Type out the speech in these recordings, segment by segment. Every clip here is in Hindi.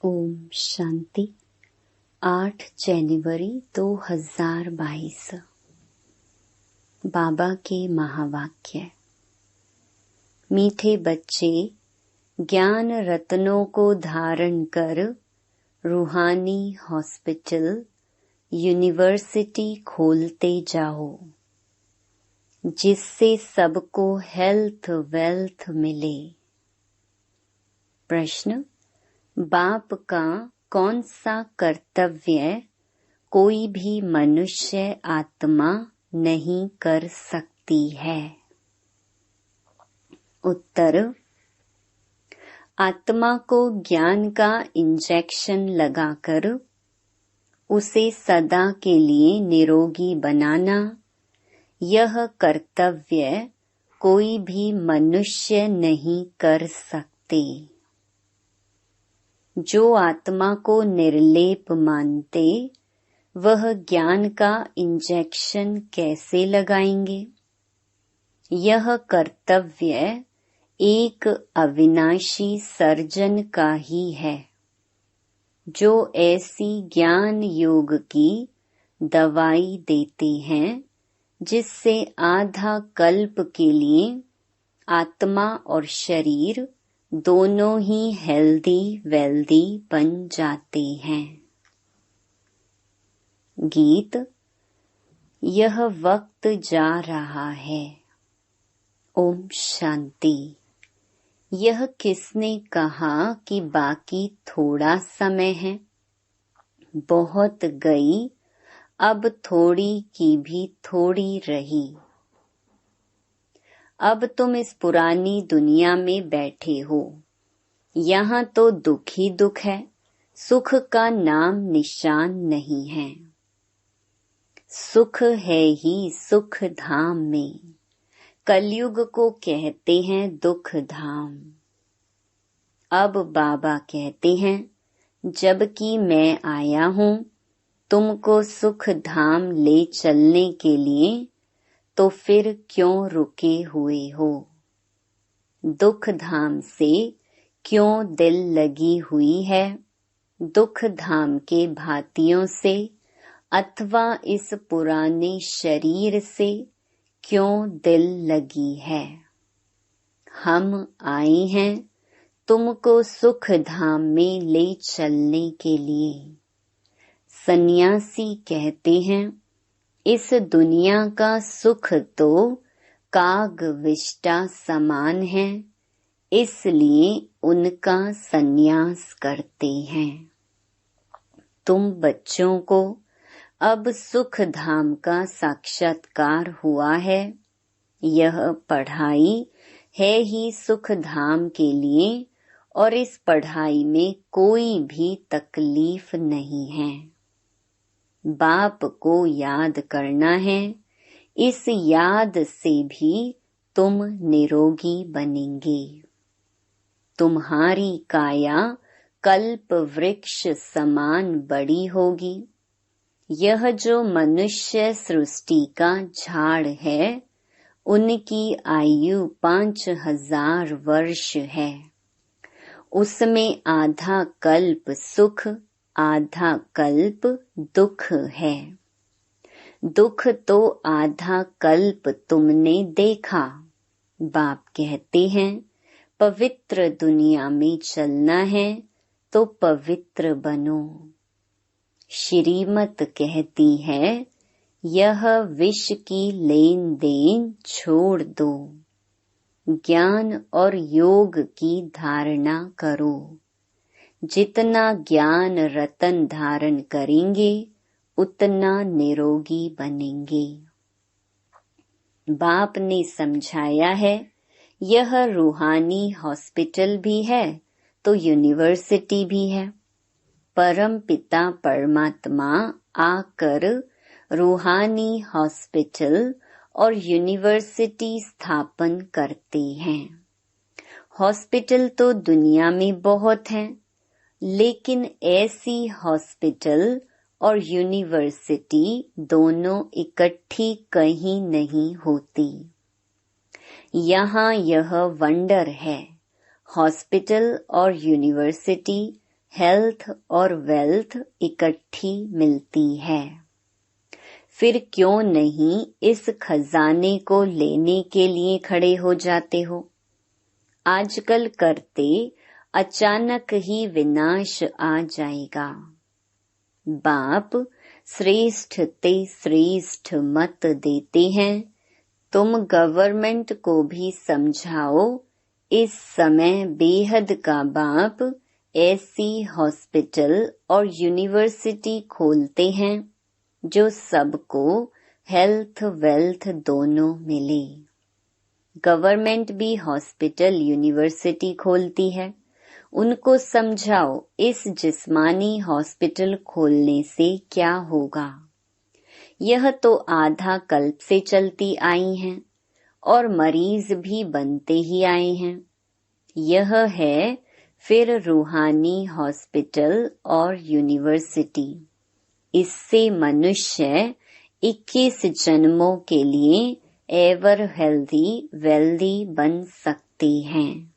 ओम शांति। 8 जनवरी 2022। बाबा के महावाक्य। मीठे बच्चे, ज्ञान रत्नों को धारण कर रूहानी हॉस्पिटल, यूनिवर्सिटी खोलते जाओ, जिससे सबको हेल्थ वेल्थ मिले। प्रश्न: बाप का कौन सा कर्तव्य कोई भी मनुष्य आत्मा नहीं कर सकती है? उत्तर: आत्मा को ज्ञान का इंजेक्शन लगाकर उसे सदा के लिए निरोगी बनाना, यह कर्तव्य कोई भी मनुष्य नहीं कर सकते। जो आत्मा को निर्लेप मानते, वह ज्ञान का इंजेक्शन कैसे लगाएंगे? यह कर्तव्य एक अविनाशी सर्जन का ही है, जो ऐसी ज्ञान योग की दवाई देते हैं जिससे आधा कल्प के लिए आत्मा और शरीर दोनों ही हेल्दी वेल्दी बन जाते हैं। गीत। यह वक्त जा रहा है। ओम शांति। यह किसने कहा कि बाकी थोड़ा समय है? बहुत गई, अब थोड़ी की भी थोड़ी रही। अब तुम इस पुरानी दुनिया में बैठे हो। यहाँ तो दुख ही दुख है, सुख का नाम निशान नहीं है। सुख है ही सुख धाम में, कलयुग को कहते हैं दुख धाम। अब बाबा कहते हैं, जबकि मैं आया हूँ तुमको सुख धाम ले चलने के लिए, तो फिर क्यों रुके हुए हो? दुख धाम से क्यों दिल लगी हुई है? दुख धाम के भातियों से अथवा इस पुराने शरीर से क्यों दिल लगी है? हम आए हैं तुमको सुख धाम में ले चलने के लिए। सन्यासी कहते हैं, इस दुनिया का सुख तो काग विष्टा समान है, इसलिए उनका सन्यास करते हैं। तुम बच्चों को अब सुख धाम का साक्षात्कार हुआ है। यह पढ़ाई है ही सुख धाम के लिए, और इस पढ़ाई में कोई भी तकलीफ नहीं है। बाप को याद करना है, इस याद से भी तुम निरोगी बनेंगे। तुम्हारी काया कल्प वृक्ष समान बड़ी होगी। यह जो मनुष्य सृष्टि का झाड़ है, उनकी आयु 5000 वर्ष है। उसमें आधा कल्प सुख, आधा कल्प दुख है। दुख तो आधा कल्प तुमने देखा। बाप कहते हैं, पवित्र दुनिया में चलना है तो पवित्र बनो। श्रीमत कहती है, यह विष की लेन देन छोड़ दो, ज्ञान और योग की धारणा करो। जितना ज्ञान रतन धारण करेंगे, उतना निरोगी बनेंगे। बाप ने समझाया है, यह रूहानी हॉस्पिटल भी है तो यूनिवर्सिटी भी है। परम पिता परमात्मा आकर रूहानी हॉस्पिटल और यूनिवर्सिटी स्थापन करते हैं। हॉस्पिटल तो दुनिया में बहुत हैं, लेकिन ऐसी हॉस्पिटल और यूनिवर्सिटी दोनों इकट्ठी कहीं नहीं होती। यहाँ यह वंडर है, हॉस्पिटल और यूनिवर्सिटी हेल्थ और वेल्थ इकट्ठी मिलती है। फिर क्यों नहीं इस खजाने को लेने के लिए खड़े हो जाते हो? आजकल करते अचानक ही विनाश आ जाएगा। बाप श्रेष्ठ ते श्रेष्ठ मत देते हैं। तुम गवर्नमेंट को भी समझाओ। इस समय बेहद का बाप ऐसी हॉस्पिटल और यूनिवर्सिटी खोलते हैं जो सबको हेल्थ वेल्थ दोनों मिले। गवर्नमेंट भी हॉस्पिटल यूनिवर्सिटी खोलती है। उनको समझाओ इस जिस्मानी हॉस्पिटल खोलने से क्या होगा। यह तो आधा कल्प से चलती आई हैं और मरीज भी बनते ही आए हैं। यह है फिर रूहानी हॉस्पिटल और यूनिवर्सिटी। इससे मनुष्य 21 जन्मों के लिए एवर हेल्दी वेल्दी बन सकते हैं।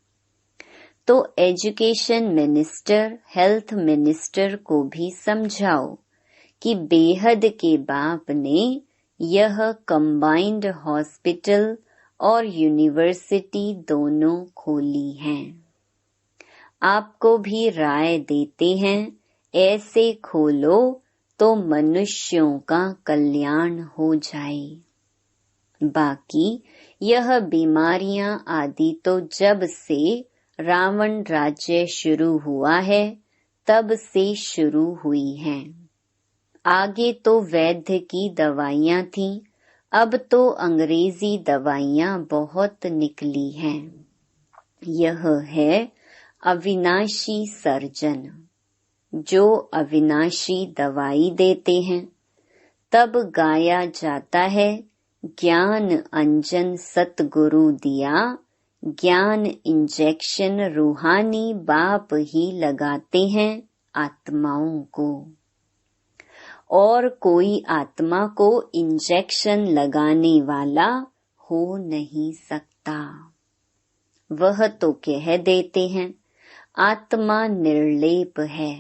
तो एजुकेशन मिनिस्टर, हेल्थ मिनिस्टर को भी समझाओ कि बेहद के बाप ने यह कंबाइंड हॉस्पिटल और यूनिवर्सिटी दोनों खोली हैं। आपको भी राय देते हैं ऐसे खोलो तो मनुष्यों का कल्याण हो जाए। बाकी यह बीमारियां आदि तो जब से रावण राज्य शुरू हुआ है तब से शुरू हुई हैं। आगे तो वैद्य की दवाइयां थीं, अब तो अंग्रेजी दवाइयां बहुत निकली हैं। यह है अविनाशी सर्जन जो अविनाशी दवाई देते हैं। तब गाया जाता है ज्ञान अंजन सतगुरु दिया, ज्ञान इंजेक्शन रूहानी बाप ही लगाते हैं आत्माओं को। और कोई आत्मा को इंजेक्शन लगाने वाला हो नहीं सकता। वह तो कह देते हैं आत्मा निर्लेप है।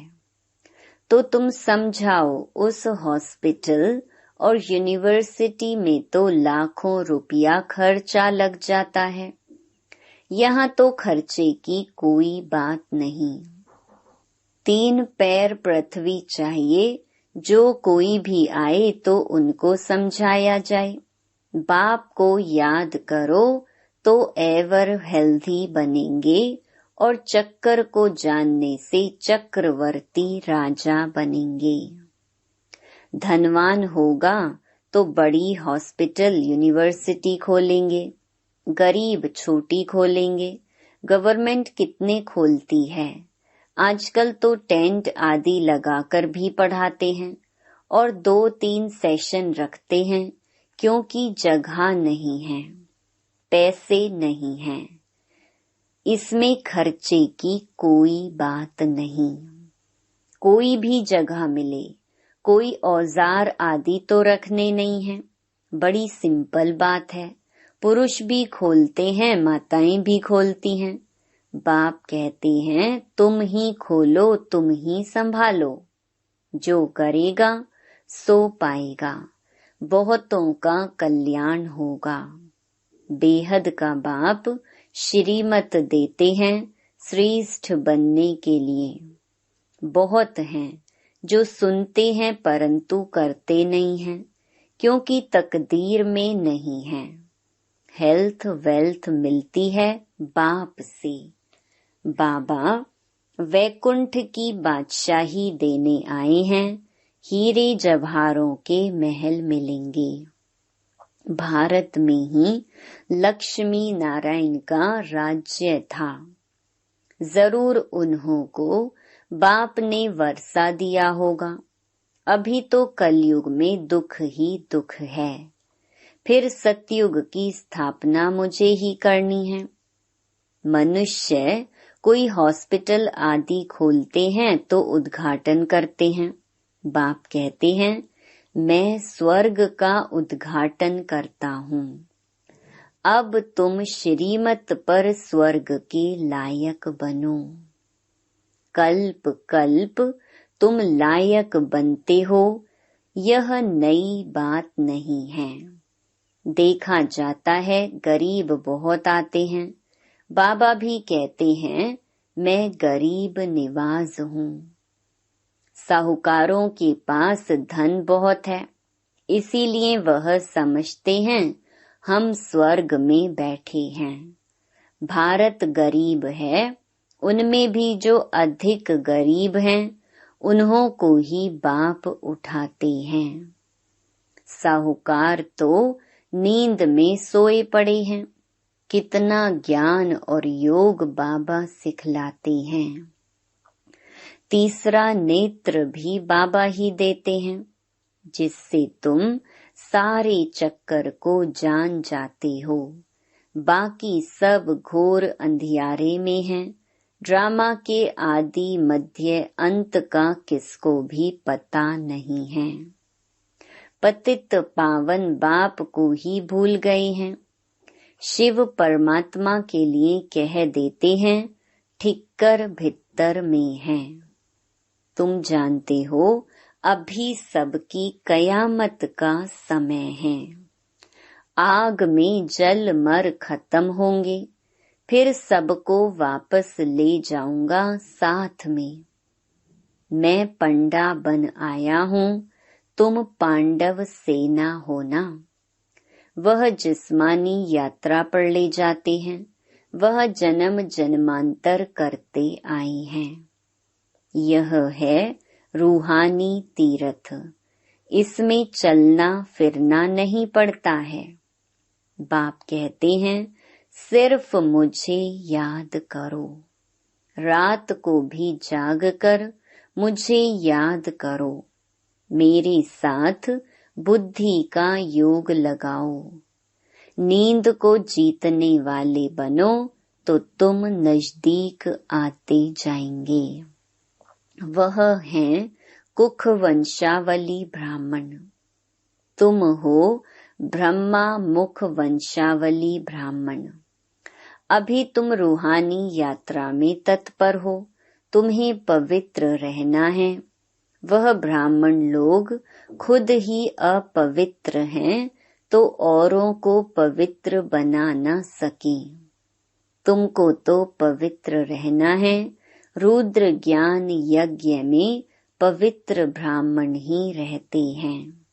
तो तुम समझाओ उस हॉस्पिटल और यूनिवर्सिटी में तो लाखों रुपया खर्चा लग जाता है। यहाँ तो खर्चे की कोई बात नहीं। 3 पैर पृथ्वी चाहिए। जो कोई भी आए तो उनको समझाया जाए। बाप को याद करो तो एवर हेल्दी बनेंगे और चक्कर को जानने से चक्रवर्ती राजा बनेंगे। धनवान होगा तो बड़ी हॉस्पिटल यूनिवर्सिटी खोलेंगे, गरीब छोटी खोलेंगे। गवर्नमेंट कितने खोलती है। आजकल तो टेंट आदि लगाकर भी पढ़ाते हैं और 2-3 सेशन रखते हैं क्योंकि जगह नहीं है, पैसे नहीं हैं। इसमें खर्चे की कोई बात नहीं। कोई भी जगह मिले, कोई औजार आदि तो रखने नहीं है। बड़ी सिंपल बात है। पुरुष भी खोलते हैं, माताएं भी खोलती हैं। बाप कहते हैं तुम ही खोलो, तुम ही संभालो। जो करेगा सो पाएगा। बहुतों का कल्याण होगा। बेहद का बाप श्रीमत देते हैं श्रेष्ठ बनने के लिए। बहुत हैं जो सुनते हैं परंतु करते नहीं हैं क्योंकि तकदीर में नहीं है। हेल्थ वेल्थ मिलती है बाप से। बाबा वैकुंठ की बादशाही देने आए हैं। हीरे जवाहरों के महल मिलेंगे। भारत में ही लक्ष्मी नारायण का राज्य था। जरूर उन्हों को बाप ने वर्षा दिया होगा। अभी तो कलयुग में दुख ही दुख है। फिर सतयुग की स्थापना मुझे ही करनी है। मनुष्य कोई हॉस्पिटल आदि खोलते हैं तो उद्घाटन करते हैं। बाप कहते हैं मैं स्वर्ग का उद्घाटन करता हूँ। अब तुम श्रीमत पर स्वर्ग के लायक बनो। कल्प कल्प तुम लायक बनते हो, यह नई बात नहीं है। देखा जाता है गरीब बहुत आते हैं। बाबा भी कहते हैं मैं गरीब निवाज हूँ। साहूकारों के पास धन बहुत है, इसीलिए वह समझते हैं हम स्वर्ग में बैठे हैं। भारत गरीब है, उनमें भी जो अधिक गरीब हैं उन्हों को ही बाप उठाते हैं। साहूकार तो नींद में सोए पड़े हैं, कितना ज्ञान और योग बाबा सिखलाते हैं। तीसरा नेत्र भी बाबा ही देते हैं, जिससे तुम सारे चक्कर को जान जाते हो। बाकी सब घोर अंधियारे में हैं। ड्रामा के आदि मध्य अंत का किसको भी पता नहीं है। पतित पावन बाप को ही भूल गए हैं। शिव परमात्मा के लिए कह देते हैं ठिक्कर भित्तर में है। तुम जानते हो अभी सबकी कयामत का समय है। आग में जल मर खत्म होंगे, फिर सबको वापस ले जाऊंगा साथ में। मैं पंडा बन आया हूँ, तुम पांडव सेना होना। वह जिस्मानी यात्रा पर ले जाते हैं, वह जन्म जन्मांतर करते आए हैं। यह है रूहानी तीर्थ, इसमें चलना फिरना नहीं पड़ता है। बाप कहते हैं सिर्फ मुझे याद करो। रात को भी जाग कर मुझे याद करो। मेरे साथ बुद्धि का योग लगाओ। नींद को जीतने वाले बनो तो तुम नजदीक आते जाएंगे। वह हैं कुख वंशावली ब्राह्मण। तुम हो ब्रह्मा मुख वंशावली ब्राह्मण। अभी तुम रूहानी यात्रा में तत्पर हो, तुम्हें पवित्र रहना है। वह ब्राह्मण लोग खुद ही अपवित्र हैं तो औरों को पवित्र बना न सके। तुमको तो पवित्र रहना है। रुद्र ज्ञान यज्ञ में पवित्र ब्राह्मण ही रहते हैं।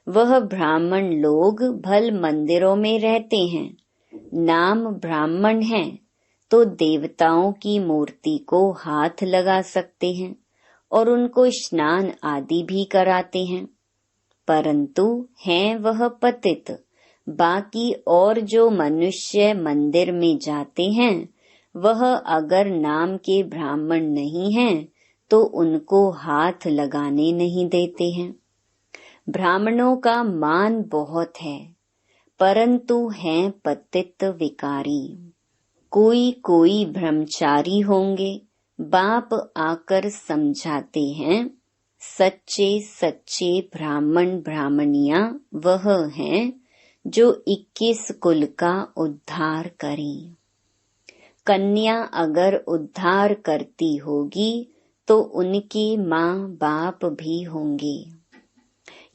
वह ब्राह्मण लोग भल मंदिरों में रहते हैं, नाम ब्राह्मण है तो देवताओं की मूर्ति को हाथ लगा सकते हैं और उनको स्नान आदि भी कराते हैं, परंतु हैं वह पतित। बाकी और जो मनुष्य मंदिर में जाते हैं वह अगर नाम के ब्राह्मण नहीं हैं तो उनको हाथ लगाने नहीं देते हैं। ब्राह्मणों का मान बहुत है, परंतु हैं पतित विकारी। कोई कोई ब्रह्मचारी होंगे। बाप आकर समझाते हैं सच्चे सच्चे ब्राह्मण ब्राह्मणियां वह हैं जो 21 कुल का उद्धार करें। कन्या अगर उद्धार करती होगी तो उनके माँ बाप भी होंगे।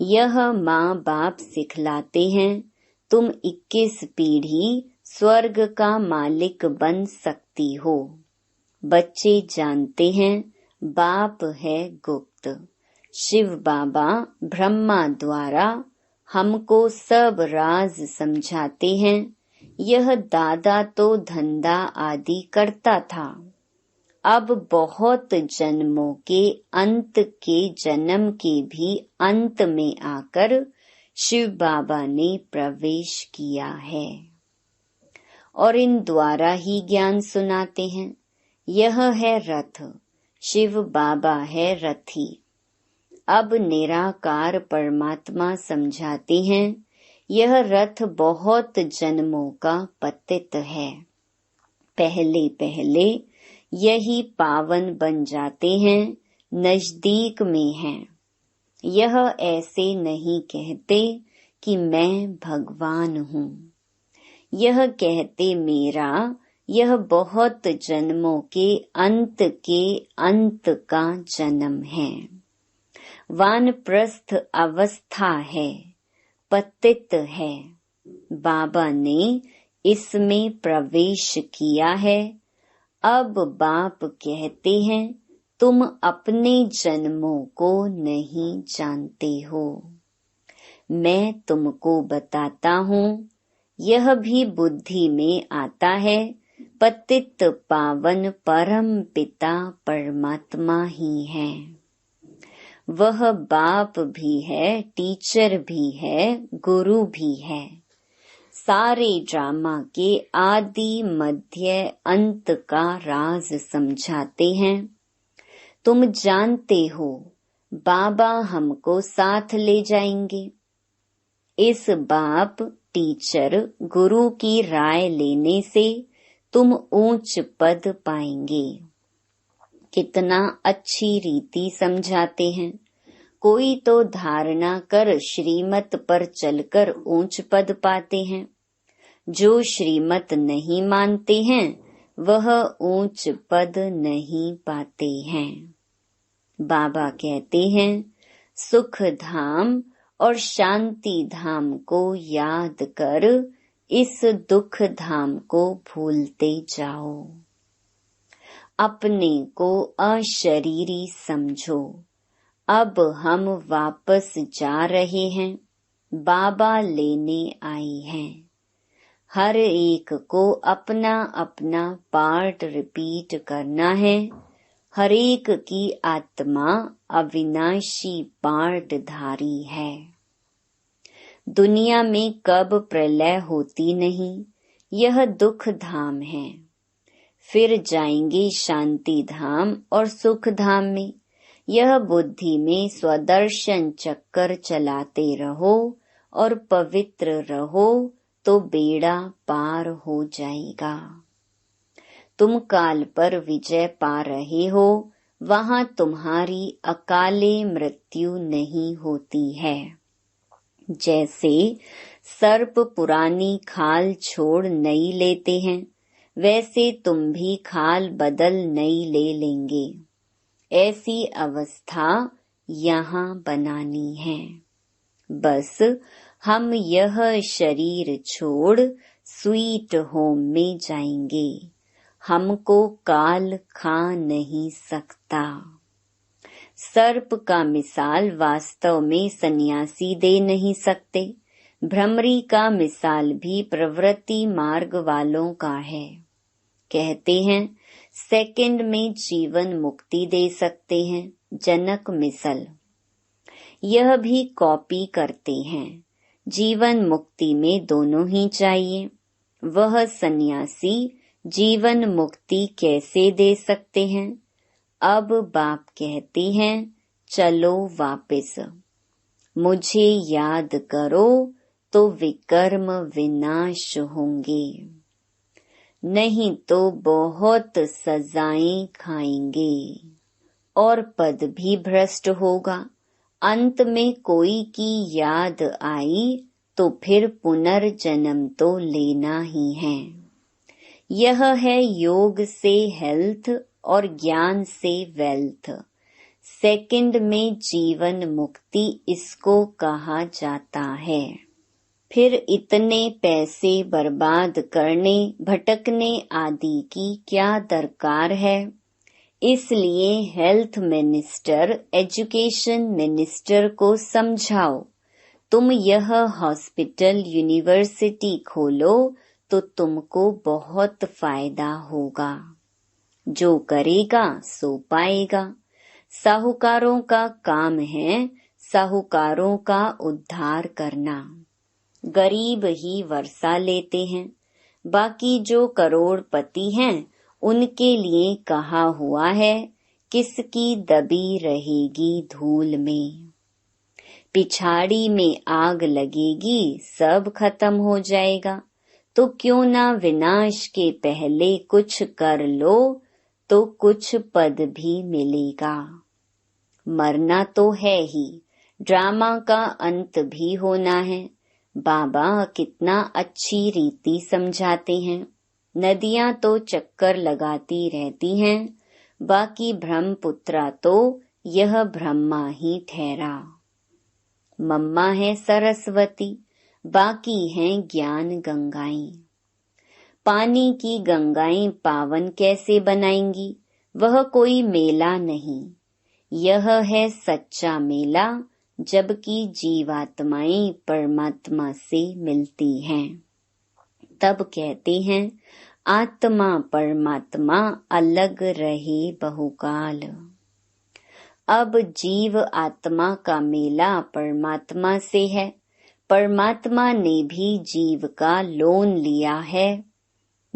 यह माँ बाप सिखलाते हैं तुम 21 पीढ़ी स्वर्ग का मालिक बन सकती हो। बच्चे जानते हैं बाप है गुप्त। शिव बाबा ब्रह्मा द्वारा हमको सब राज समझाते हैं। यह दादा तो धंधा आदि करता था। अब बहुत जन्मों के अंत के जन्म के भी अंत में आकर शिव बाबा ने प्रवेश किया है और इन द्वारा ही ज्ञान सुनाते हैं। यह है रथ, शिव बाबा है रथी। अब निराकार परमात्मा समझाते हैं यह रथ बहुत जन्मों का पतित है। पहले पहले यही पावन बन जाते हैं, नजदीक में हैं। यह ऐसे नहीं कहते कि मैं भगवान हूँ। यह कहते मेरा यह बहुत जन्मों के अंत का जन्म है। वानप्रस्थ अवस्था है, पतित है। बाबा ने इसमें प्रवेश किया है। अब बाप कहते हैं तुम अपने जन्मों को नहीं जानते हो। मैं तुमको बताता हूँ, यह भी बुद्धि में आता है। पतित पावन परम पिता परमात्मा ही है। वह बाप भी है, टीचर भी है, गुरु भी है। सारे ड्रामा के आदि मध्य अंत का राज समझाते हैं। तुम जानते हो बाबा हमको साथ ले जाएंगे। इस बाप टीचर गुरु की राय लेने से तुम ऊंच पद पाएंगे। कितना अच्छी रीति समझाते हैं। कोई तो धारणा कर श्रीमत पर चलकर ऊंच पद पाते हैं। जो श्रीमत नहीं मानते हैं वह ऊंच पद नहीं पाते हैं। बाबा कहते हैं सुख धाम और शांति धाम को याद कर इस दुख धाम को भूलते जाओ। अपने को अशरीरी समझो। अब हम वापस जा रहे हैं। बाबा लेने आए हैं। हर एक को अपना अपना पार्ट रिपीट करना है। हर एक की आत्मा अविनाशी पार्ट धारी है। दुनिया में कब प्रलय होती नहीं, यह दुख धाम है। फिर जाएंगे शांति धाम और सुख धाम में। यह बुद्धि में स्वदर्शन चक्कर चलाते रहो और पवित्र रहो तो बेड़ा पार हो जाएगा। तुम काल पर विजय पा रहे हो, वहाँ तुम्हारी अकाले मृत्यु नहीं होती है। जैसे सर्प पुरानी खाल छोड़ नई लेते हैं, वैसे तुम भी खाल बदल नई ले लेंगे। ऐसी अवस्था यहाँ बनानी है। बस हम यह शरीर छोड़ स्वीट होम में जाएंगे। हमको काल खा नहीं सकता। सर्प का मिसाल वास्तव में सन्यासी दे नहीं सकते। भ्रमरी का मिसाल भी प्रवृत्ति मार्ग वालों का है। कहते हैं सेकंड में जीवन मुक्ति दे सकते हैं, जनक मिसल। यह भी कॉपी करते हैं। जीवन मुक्ति में दोनों ही चाहिए। वह सन्यासी जीवन मुक्ति कैसे दे सकते हैं? अब बाप कहते हैं चलो वापिस। मुझे याद करो तो विकर्म विनाश होंगे, नहीं तो बहुत सजाएं खाएंगे और पद भी भ्रष्ट होगा। अंत में कोई की याद आई तो फिर पुनर्जन्म तो लेना ही है। यह है योग से हेल्थ और ज्ञान से वेल्थ। सेकंड में जीवन मुक्ति इसको कहा जाता है। फिर इतने पैसे बर्बाद करने, भटकने आदि की क्या दरकार है? इसलिए हेल्थ मिनिस्टर, एजुकेशन मिनिस्टर को समझाओ, तुम यह हॉस्पिटल, यूनिवर्सिटी खोलो तो तुमको बहुत फायदा होगा। जो करेगा सो पाएगा। साहूकारों का काम है साहूकारों का उद्धार करना। गरीब ही वर्षा लेते हैं। बाकी जो करोड़पति हैं उनके लिए कहा हुआ है किसकी दबी रहेगी धूल में। पिछाड़ी में आग लगेगी, सब खत्म हो जाएगा। तो क्यों ना विनाश के पहले कुछ कर लो तो कुछ पद भी मिलेगा। मरना तो है ही, ड्रामा का अंत भी होना है। बाबा कितना अच्छी रीति समझाते हैं। नदियां तो चक्कर लगाती रहती हैं, बाकी ब्रह्मपुत्रा तो यह ब्रह्मा ही ठहरा। मम्मा है सरस्वती, बाकी हैं ज्ञान गंगाएं। पानी की गंगाएं पावन कैसे बनाएंगी, वह कोई मेला नहीं, यह है सच्चा मेला, जबकि जीवात्माएं परमात्मा से मिलती हैं। तब कहते हैं आत्मा परमात्मा अलग रहे बहुकाल। अब जीव आत्मा का मेला परमात्मा से है, परमात्मा ने भी जीव का लोन लिया है,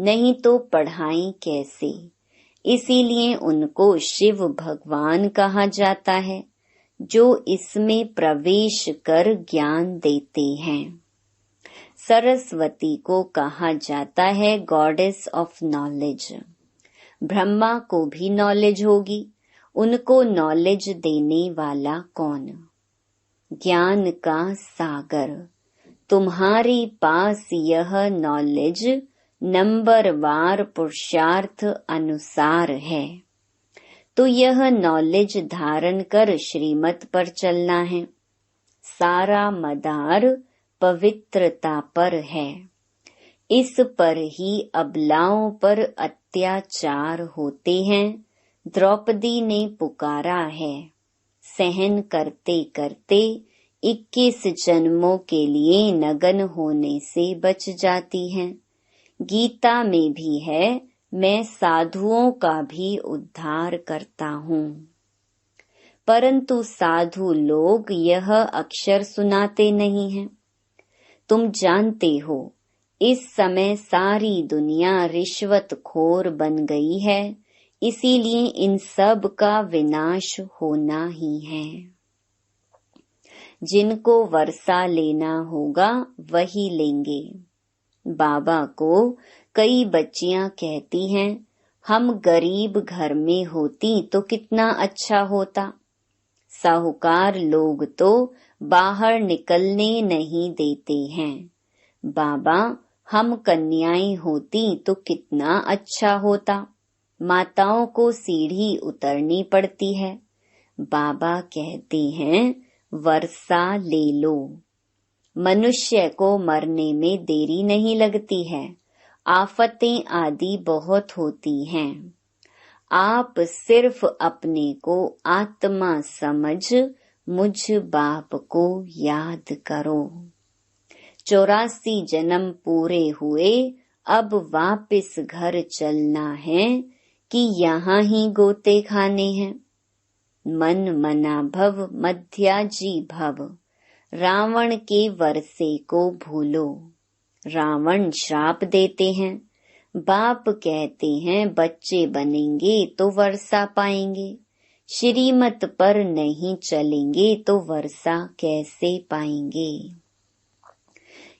नहीं तो पढ़ाई कैसे। इसीलिए उनको शिव भगवान कहा जाता है, जो इसमें प्रवेश कर ज्ञान देते हैं। सरस्वती को कहा जाता है गॉडेस ऑफ नॉलेज। ब्रह्मा को भी नॉलेज होगी, उनको नॉलेज देने वाला कौन? ज्ञान का सागर। तुम्हारे पास यह नॉलेज नंबरवार पुरुषार्थ अनुसार है, तो यह नॉलेज धारण कर श्रीमत पर चलना है। सारा मदार पवित्रता पर है, इस पर ही अबलाओं पर अत्याचार होते हैं। द्रौपदी ने पुकारा है, सहन करते करते 21 जन्मों के लिए नगन होने से बच जाती हैं। गीता में भी है, मैं साधुओं का भी उद्धार करता हूँ। परंतु साधु लोग यह अक्षर सुनाते नहीं हैं। तुम जानते हो, इस समय सारी दुनिया रिश्वतखोर बन गई है, इसीलिए इन सब का विनाश होना ही है। जिनको वर्षा लेना होगा वही लेंगे। बाबा को कई बच्चियां कहती हैं, हम गरीब घर में होती तो कितना अच्छा होता। साहूकार लोग तो बाहर निकलने नहीं देते हैं। बाबा, हम कन्याएं होती तो कितना अच्छा होता। माताओं को सीढ़ी उतरनी पड़ती है। बाबा कहते हैं, वर्षा ले लो। मनुष्य को मरने में देरी नहीं लगती है, आफतें आदि बहुत होती हैं। आप सिर्फ अपने को आत्मा समझ मुझ बाप को याद करो। 84 जन्म पूरे हुए, अब वापस घर चलना है कि यहाँ ही गोते खाने हैं। मन मना भव मध्याजी भव, रावण के वर्षे को भूलो। रावण श्राप देते हैं, बाप कहते हैं बच्चे बनेंगे तो वर्षा पाएंगे। श्रीमत पर नहीं चलेंगे तो वर्षा कैसे पाएंगे।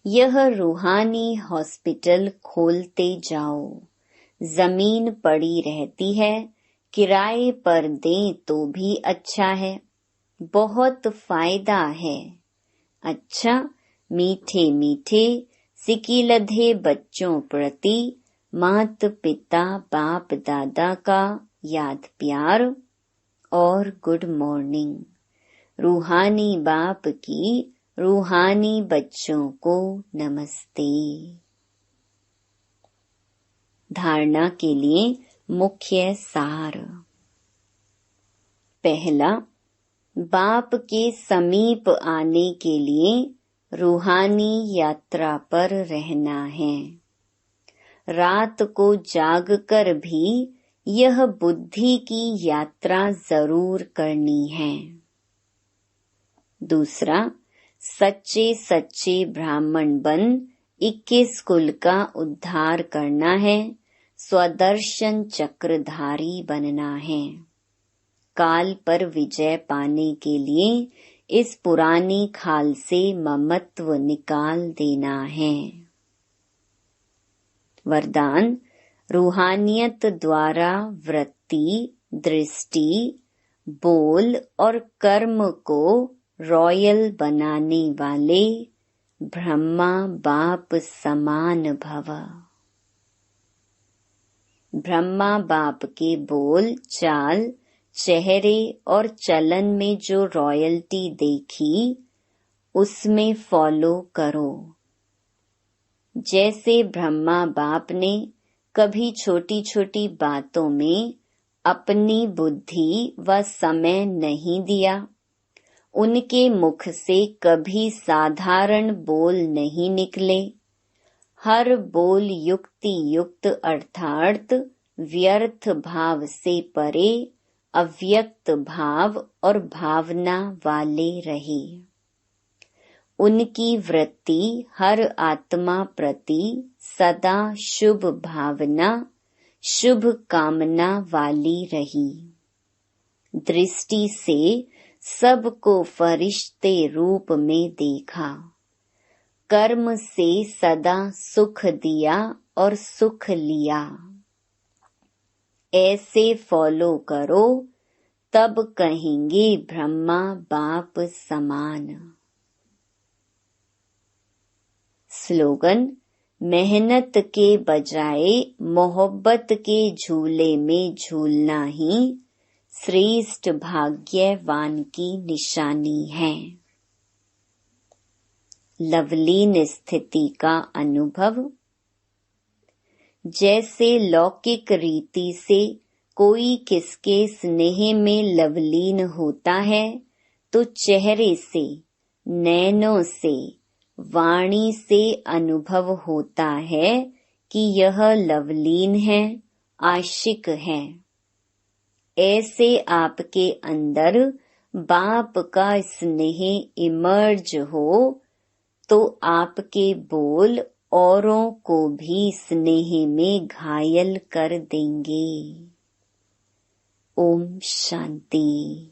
यह रूहानी हॉस्पिटल खोलते जाओ। जमीन पड़ी रहती है, किराए पर दें तो भी अच्छा है, बहुत फायदा है। अच्छा, मीठे मीठे सिकिलधे बच्चों प्रति मात पिता बाप दादा का याद प्यार और गुड मॉर्निंग। रूहानी बाप की रूहानी बच्चों को नमस्ते। धारणा के लिए मुख्य सार। पहला, बाप के समीप आने के लिए रूहानी यात्रा पर रहना है। रात को जागकर भी यह बुद्धि की यात्रा जरूर करनी है। दूसरा, सच्चे सच्चे ब्राह्मण बन 21 कुल का उद्धार करना है, स्वदर्शन चक्रधारी बनना है। काल पर विजय पाने के लिए इस पुरानी खाल से ममत्व निकाल देना है। वरदान, रूहानियत द्वारा वृत्ति, दृष्टि, बोल और कर्म को रॉयल बनाने वाले ब्रह्मा बाप समान भव। ब्रह्मा बाप के बोल चाल, चेहरे और चलन में जो रॉयल्टी देखी, उसमें फॉलो करो। जैसे ब्रह्मा बाप ने कभी छोटी छोटी बातों में अपनी बुद्धि व समय नहीं दिया, उनके मुख से कभी साधारण बोल नहीं निकले। हर बोल युक्ति युक्त अर्थात व्यर्थ भाव से परे अव्यक्त भाव और भावना वाले रहे। उनकी वृत्ति हर आत्मा प्रति सदा शुभ भावना, शुभ कामना वाली रही। दृष्टि से सबको फरिश्ते रूप में देखा। कर्म से सदा सुख दिया और सुख लिया। ऐसे फॉलो करो, तब कहेंगे ब्रह्मा बाप समान। स्लोगन: मेहनत के बजाय मोहब्बत के झूले में झूलना ही श्रेष्ठ भाग्यवान की निशानी है। लवलीन स्थिति का अनुभव। जैसे लौकिक रीति से कोई किसके स्नेह में लवलीन होता है, तो चेहरे से, नैनों से, वाणी से अनुभव होता है कि यह लवलीन है, आशिक है। ऐसे आपके अंदर बाप का स्नेह इमर्ज हो तो आपके बोल औरों को भी स्नेह में घायल कर देंगे। ओम शांति।